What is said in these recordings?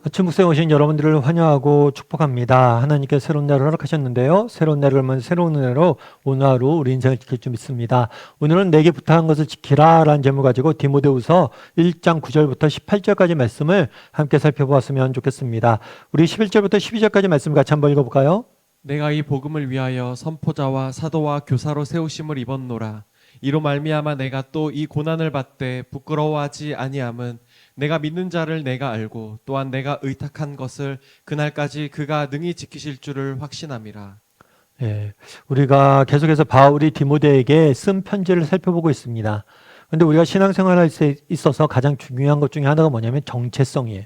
아침 묵상에 오신 여러분들을 환영하고 축복합니다. 하나님께 새로운 날을 허락하셨는데요. 새로운 날을 열면 새로운 은혜로 오늘 하루 우리 인생을 지킬 줄 믿습니다. 오늘은 내게 부탁한 것을 지키라 라는 제목을 가지고 디모데후서 1장 9절부터 18절까지 말씀을 함께 살펴보았으면 좋겠습니다. 우리 11절부터 12절까지 말씀 같이 한번 읽어볼까요? 내가 이 복음을 위하여 선포자와 사도와 교사로 세우심을 입었노라. 이로 말미암아 내가 또 이 고난을 받되 부끄러워하지 아니함은 내가 믿는 자를 내가 알고 또한 내가 의탁한 것을 그날까지 그가 능히 지키실 줄을 확신함이라. 예, 우리가 계속해서 바울이 디모데에게 쓴 편지를 살펴보고 있습니다. 그런데 우리가 신앙생활할 때 있어서 가장 중요한 것 중에 하나가 뭐냐면 정체성이에요.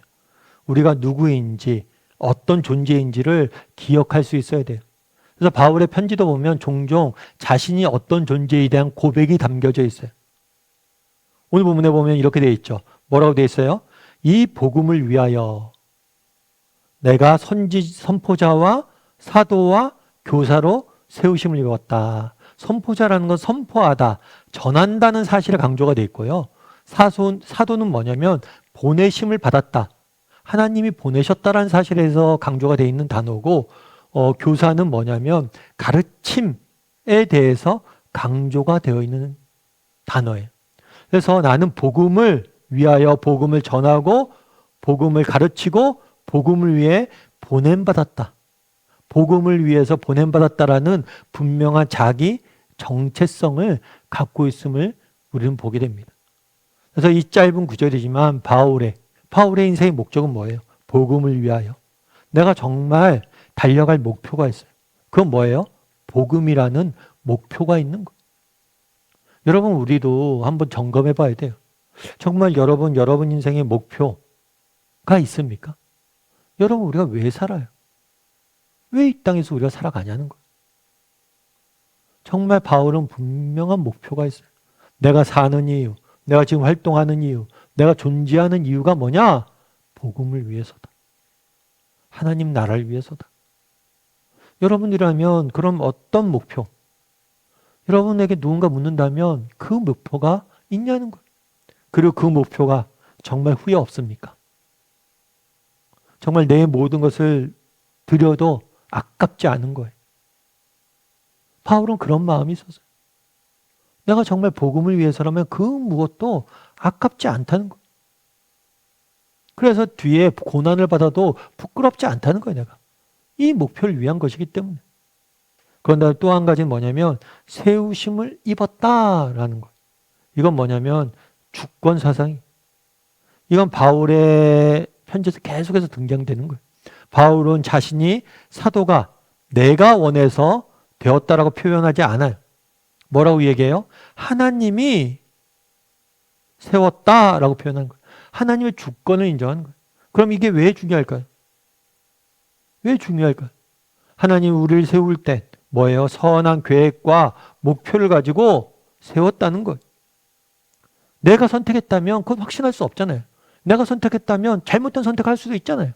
우리가 누구인지 어떤 존재인지를 기억할 수 있어야 돼요. 그래서 바울의 편지도 보면 종종 자신이 어떤 존재에 대한 고백이 담겨져 있어요. 오늘 본문에 보면 이렇게 되어 있죠. 뭐라고 되어 있어요? 이 복음을 위하여 내가 선포자와 사도와 교사로 세우심을 입었다. 선포자라는 건 선포하다, 전한다는 사실에 강조가 되어 있고요. 사도는 뭐냐면 보내심을 받았다. 하나님이 보내셨다라는 사실에서 강조가 되어 있는 단어고, 교사는 뭐냐면 가르침에 대해서 강조가 되어 있는 단어예요. 그래서 나는 복음을 위하여 복음을 전하고 복음을 가르치고 복음을 위해 보냄받았다. 복음을 위해서 보냄받았다라는 분명한 자기 정체성을 갖고 있음을 우리는 보게 됩니다. 그래서 이 짧은 구절이지만 바울의 인생의 목적은 뭐예요? 복음을 위하여. 내가 정말 달려갈 목표가 있어요. 그건 뭐예요? 복음이라는 목표가 있는 거예요. 여러분, 우리도 한번 점검해 봐야 돼요. 정말 여러분 인생의 목표가 있습니까? 여러분, 우리가 왜 살아요? 왜 이 땅에서 우리가 살아가냐는 거예요. 정말 바울은 분명한 목표가 있어요. 내가 사는 이유, 내가 지금 활동하는 이유, 내가 존재하는 이유가 뭐냐? 복음을 위해서다. 하나님 나라를 위해서다. 여러분이라면 그럼 어떤 목표? 여러분에게 누군가 묻는다면 그 목표가 있냐는 거예요. 그리고 그 목표가 정말 후회 없습니까? 정말 내 모든 것을 드려도 아깝지 않은 거예요. 바울은 그런 마음이 있었어요. 내가 정말 복음을 위해서라면 그 무엇도 아깝지 않다는 거예요. 그래서 뒤에 고난을 받아도 부끄럽지 않다는 거예요, 내가. 이 목표를 위한 것이기 때문에. 그런데 또 한 가지는 뭐냐면 세우심을 입었다라는 거예요. 이건 뭐냐면 주권 사상이. 이건 바울의 편지에서 계속해서 등장되는 거예요. 바울은 자신이 사도가 내가 원해서 되었다라고 표현하지 않아요. 뭐라고 얘기해요? 하나님이 세웠다라고 표현하는 거예요. 하나님의 주권을 인정하는 거예요. 그럼 이게 왜 중요할까요? 왜 중요할까요? 하나님이 우리를 세울 때 뭐예요? 선한 계획과 목표를 가지고 세웠다는 거예요. 내가 선택했다면 그건 확신할 수 없잖아요. 내가 선택했다면 잘못된 선택할 수도 있잖아요.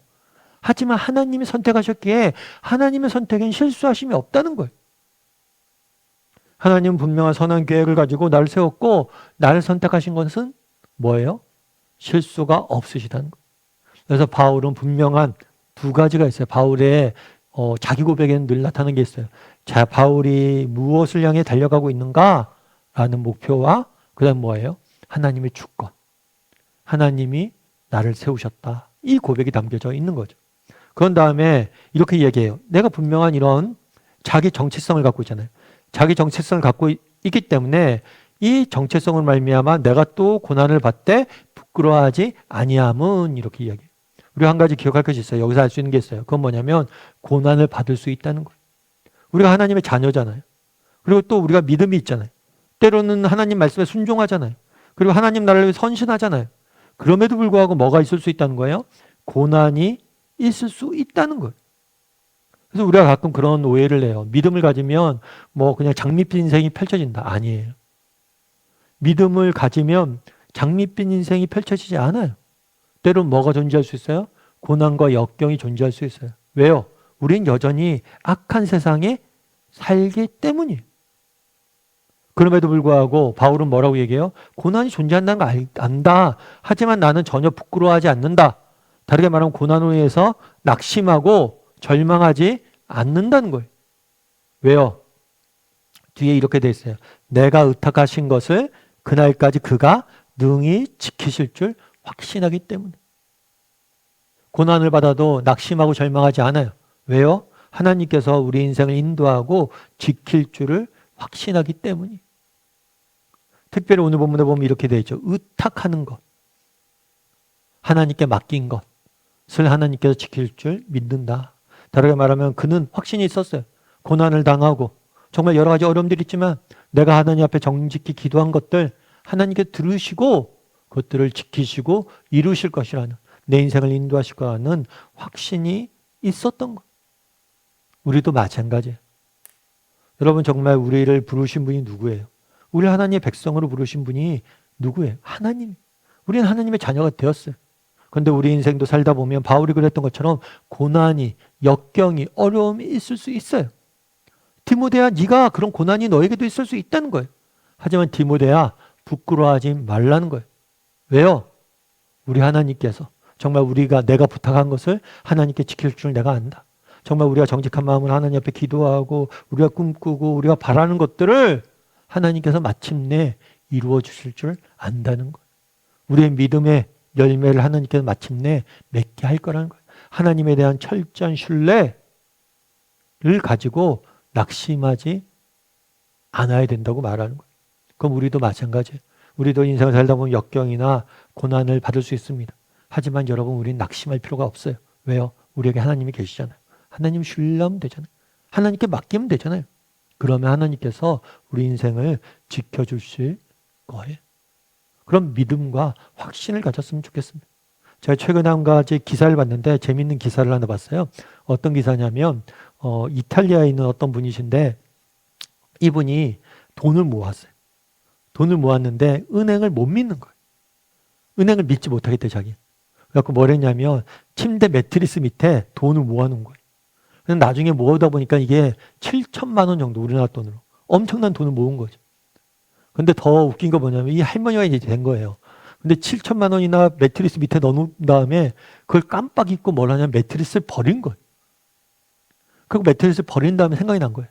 하지만 하나님이 선택하셨기에 하나님의 선택엔 실수하심이 없다는 거예요. 하나님은 분명한 선한 계획을 가지고 나를 세웠고 나를 선택하신 것은 뭐예요? 실수가 없으시다는 거예요. 그래서 바울은 분명한 두 가지가 있어요. 바울의 자기 고백에는 늘 나타나는 게 있어요. 자, 바울이 무엇을 향해 달려가고 있는가라는 목표와 그다음 뭐예요? 하나님의 주권. 하나님이 나를 세우셨다. 이 고백이 담겨져 있는 거죠. 그런 다음에 이렇게 얘기해요. 내가 분명한 이런 자기 정체성을 갖고 있잖아요. 자기 정체성을 갖고 있기 때문에 이 정체성을 말미암아 내가 또 고난을 받되 부끄러워하지 아니함은 이렇게 이야기해요. 우리가 한 가지 기억할 것이 있어요. 여기서 알 수 있는 게 있어요. 그건 뭐냐면 고난을 받을 수 있다는 거예요. 우리가 하나님의 자녀잖아요. 그리고 또 우리가 믿음이 있잖아요. 때로는 하나님 말씀에 순종하잖아요. 그리고 하나님 나라를 위해 선신하잖아요. 그럼에도 불구하고 뭐가 있을 수 있다는 거예요? 고난이 있을 수 있다는 거예요. 그래서 우리가 가끔 그런 오해를 해요. 믿음을 가지면 뭐 그냥 장밋빛 인생이 펼쳐진다. 아니에요. 믿음을 가지면 장밋빛 인생이 펼쳐지지 않아요. 때로는 뭐가 존재할 수 있어요? 고난과 역경이 존재할 수 있어요. 왜요? 우린 여전히 악한 세상에 살기 때문이에요. 그럼에도 불구하고 바울은 뭐라고 얘기해요? 고난이 존재한다는 거 안다. 하지만 나는 전혀 부끄러워하지 않는다. 다르게 말하면 고난으로 인해서 낙심하고 절망하지 않는다는 거예요. 왜요? 뒤에 이렇게 돼 있어요. 내가 의탁하신 것을 그날까지 그가 능히 지키실 줄 확신하기 때문에. 고난을 받아도 낙심하고 절망하지 않아요. 왜요? 하나님께서 우리 인생을 인도하고 지킬 줄을 확신하기 때문이. 특별히 오늘 본문에 보면 이렇게 되어 있죠. 의탁하는 것. 하나님께 맡긴 것을 하나님께서 지킬 줄 믿는다. 다르게 말하면 그는 확신이 있었어요. 고난을 당하고 정말 여러 가지 어려움들이 있지만 내가 하나님 앞에 정직히 기도한 것들 하나님께 들으시고 그것들을 지키시고 이루실 것이라는, 내 인생을 인도하실 거라는 확신이 있었던 것. 우리도 마찬가지예요. 여러분, 정말 우리를 부르신 분이 누구예요? 우리 하나님의 백성으로 부르신 분이 누구예요? 하나님. 우리는 하나님의 자녀가 되었어요. 그런데 우리 인생도 살다 보면 바울이 그랬던 것처럼 고난이, 역경이, 어려움이 있을 수 있어요. 디모데야, 네가 그런 고난이 너에게도 있을 수 있다는 거예요. 하지만 디모데야, 부끄러워하지 말라는 거예요. 왜요? 우리 하나님께서 정말 내가 부탁한 것을 하나님께 지킬 줄 내가 안다. 정말 우리가 정직한 마음으로 하나님 앞에 기도하고 우리가 꿈꾸고 우리가 바라는 것들을 하나님께서 마침내 이루어 주실 줄 안다는 거예요. 우리의 믿음의 열매를 하나님께서 마침내 맺게 할 거라는 거예요. 하나님에 대한 철저한 신뢰를 가지고 낙심하지 않아야 된다고 말하는 거예요. 그럼 우리도 마찬가지예요. 우리도 인생을 살다 보면 역경이나 고난을 받을 수 있습니다. 하지만 여러분, 우리는 낙심할 필요가 없어요. 왜요? 우리에게 하나님이 계시잖아요. 하나님 신뢰하면 되잖아요. 하나님께 맡기면 되잖아요. 그러면 하나님께서 우리 인생을 지켜주실 거예요. 그런 믿음과 확신을 가졌으면 좋겠습니다. 제가 최근에 한 가지 기사를 봤는데 재밌는 기사를 하나 봤어요. 어떤 기사냐면 이탈리아에 있는 어떤 분이신데 이분이 돈을 모았어요. 돈을 모았는데 은행을 못 믿는 거예요. 은행을 믿지 못하겠대, 자기. 그래서 뭘 했냐면 침대 매트리스 밑에 돈을 모아놓은 거예요. 근데 나중에 모으다 보니까 이게 7천만 원 정도, 우리나라 돈으로 엄청난 돈을 모은 거죠. 근데 더 웃긴 거 뭐냐면 이 할머니가 이제 된 거예요. 근데 7천만 원이나 매트리스 밑에 넣어놓은 다음에 그걸 깜빡 잊고 뭘 하냐면 매트리스를 버린 거예요. 그리고 매트리스를 버린 다음에 생각이 난 거예요.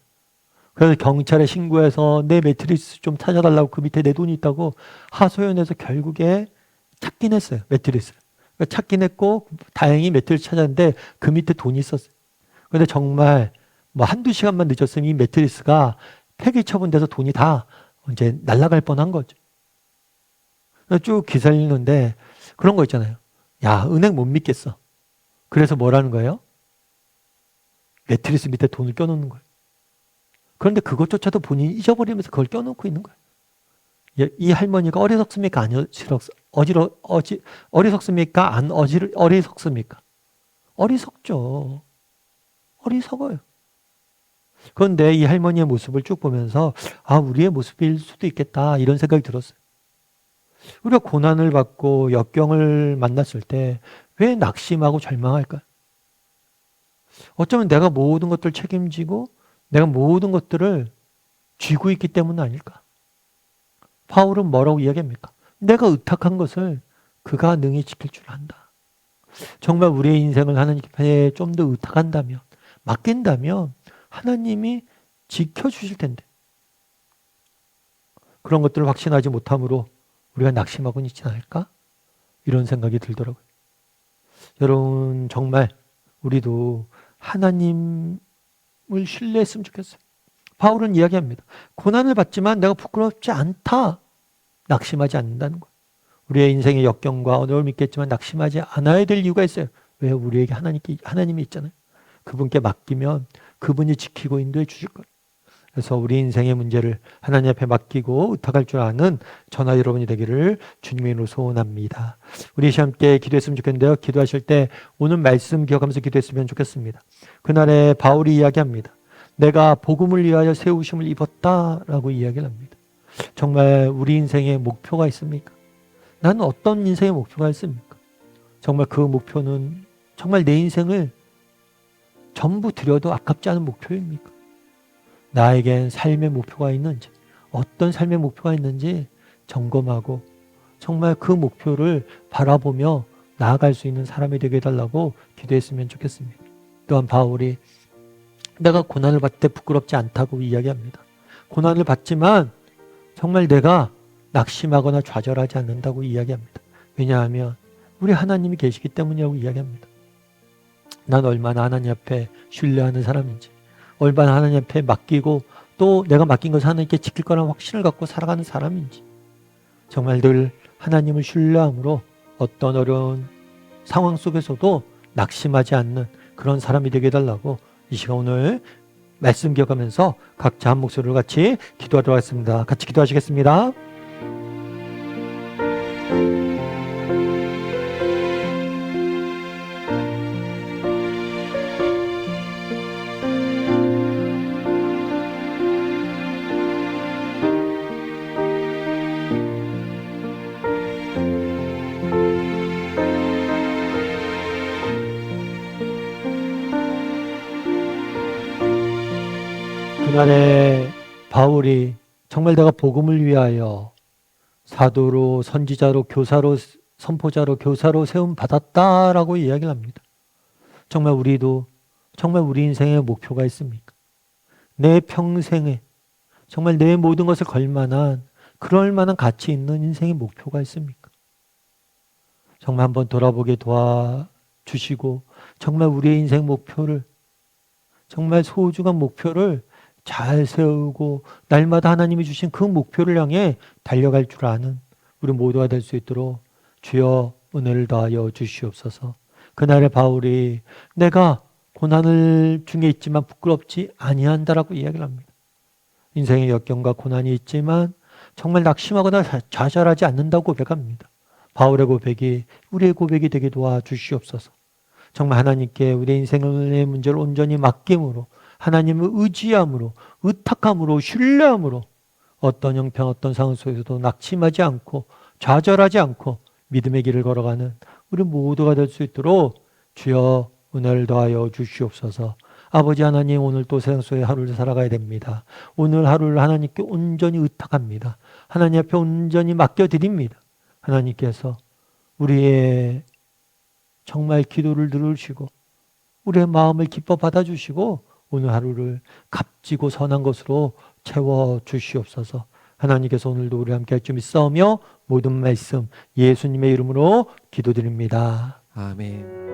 그래서 경찰에 신고해서 내 매트리스 좀 찾아달라고, 그 밑에 내 돈이 있다고 하소연해서 결국에 찾긴 했어요, 매트리스를. 그러니까 찾긴 했고 다행히 매트리스 찾았는데 그 밑에 돈이 있었어요. 근데 정말 뭐 한두 시간만 늦었으면 이 매트리스가 폐기 처분돼서 돈이 다 이제 날아갈 뻔한 거죠. 쭉 기사를 읽는데 그런 거 있잖아요. 야, 은행 못 믿겠어. 그래서 뭐라는 거예요? 매트리스 밑에 돈을 껴놓는 거예요. 그런데 그것조차도 본인이 잊어버리면서 그걸 껴놓고 있는 거예요. 이 할머니가 어리석습니까? 어리석습니까? 어리석습니까? 어리석죠. 어리석어요. 그런데 이 할머니의 모습을 쭉 보면서 우리의 모습일 수도 있겠다, 이런 생각이 들었어요. 우리가 고난을 받고 역경을 만났을 때 왜 낙심하고 절망할까요? 어쩌면 내가 모든 것들을 책임지고 내가 모든 것들을 쥐고 있기 때문 아닐까? 바울은 뭐라고 이야기합니까? 내가 의탁한 것을 그가 능히 지킬 줄 안다. 정말 우리의 인생을 하나님께 좀 더 의탁한다면, 맡긴다면 하나님이 지켜주실 텐데, 그런 것들을 확신하지 못함으로 우리가 낙심하고 있지 않을까? 이런 생각이 들더라고요. 여러분, 정말 우리도 하나님을 신뢰했으면 좋겠어요. 바울은 이야기합니다. 고난을 받지만 내가 부끄럽지 않다. 낙심하지 않는다는 거예요. 우리의 인생의 역경과 어려움이 있겠지만 낙심하지 않아야 될 이유가 있어요. 왜요? 우리에게 하나님이 있잖아요. 그분께 맡기면 그분이 지키고 인도해 주실 거예요. 그래서 우리 인생의 문제를 하나님 앞에 맡기고 의탁할 줄 아는 저나 여러분이 되기를 주님의 이름으로 소원합니다. 우리 함께 기도했으면 좋겠는데요. 기도하실 때 오늘 말씀 기억하면서 기도했으면 좋겠습니다. 그날에 바울이 이야기합니다. 내가 복음을 위하여 세우심을 입었다라고 이야기를 합니다. 정말 우리 인생의 목표가 있습니까? 나는 어떤 인생의 목표가 있습니까? 정말 그 목표는 정말 내 인생을 전부 드려도 아깝지 않은 목표입니까? 나에겐 삶의 목표가 있는지, 어떤 삶의 목표가 있는지 점검하고 정말 그 목표를 바라보며 나아갈 수 있는 사람이 되게 해달라고 기도했으면 좋겠습니다. 또한 바울이 내가 고난을 받을 때 부끄럽지 않다고 이야기합니다. 고난을 받지만 정말 내가 낙심하거나 좌절하지 않는다고 이야기합니다. 왜냐하면 우리 하나님이 계시기 때문이라고 이야기합니다. 난 얼마나 하나님 앞에 신뢰하는 사람인지, 얼마나 하나님 앞에 맡기고 또 내가 맡긴 것을 하나님께 지킬 거라는 확신을 갖고 살아가는 사람인지, 정말 늘 하나님을 신뢰함으로 어떤 어려운 상황 속에서도 낙심하지 않는 그런 사람이 되게 해달라고 이 시간 오늘 말씀 기억하면서 각자 한 목소리로 같이 기도하도록 하겠습니다. 같이 기도하시겠습니다. 그날에 바울이 정말 내가 복음을 위하여 사도로, 선지자로, 교사로, 선포자로, 교사로 세움 받았다라고 이야기를 합니다. 정말 우리도 정말 우리 인생에 목표가 있습니까? 내 평생에 정말 내 모든 것을 걸 만한 그럴 만한 가치 있는 인생의 목표가 있습니까? 정말 한번 돌아보게 도와주시고 정말 우리의 인생 목표를, 정말 소중한 목표를 잘 세우고 날마다 하나님이 주신 그 목표를 향해 달려갈 줄 아는 우리 모두가 될 수 있도록 주여 은혜를 더하여 주시옵소서. 그날의 바울이 내가 고난을 중에 있지만 부끄럽지 아니한다라고 이야기를 합니다. 인생의 역경과 고난이 있지만 정말 낙심하거나 좌절하지 않는다고 고백합니다. 바울의 고백이 우리의 고백이 되게 도와주시옵소서. 정말 하나님께 우리 인생의 문제를 온전히 맡김으로, 하나님을 의지함으로, 의탁함으로, 신뢰함으로 어떤 형편, 어떤 상황 속에서도 낙심하지 않고 좌절하지 않고 믿음의 길을 걸어가는 우리 모두가 될 수 있도록 주여 은혜를 더하여 주시옵소서. 아버지 하나님, 오늘 또 세상 속의 하루를 살아가야 됩니다. 오늘 하루를 하나님께 온전히 의탁합니다. 하나님 앞에 온전히 맡겨드립니다. 하나님께서 우리의 정말 기도를 들으시고 우리의 마음을 기뻐 받아주시고 오늘 하루를 값지고 선한 것으로 채워주시옵소서. 하나님께서 오늘도 우리 함께 할 줄 믿사오며 모든 말씀 예수님의 이름으로 기도드립니다. 아멘.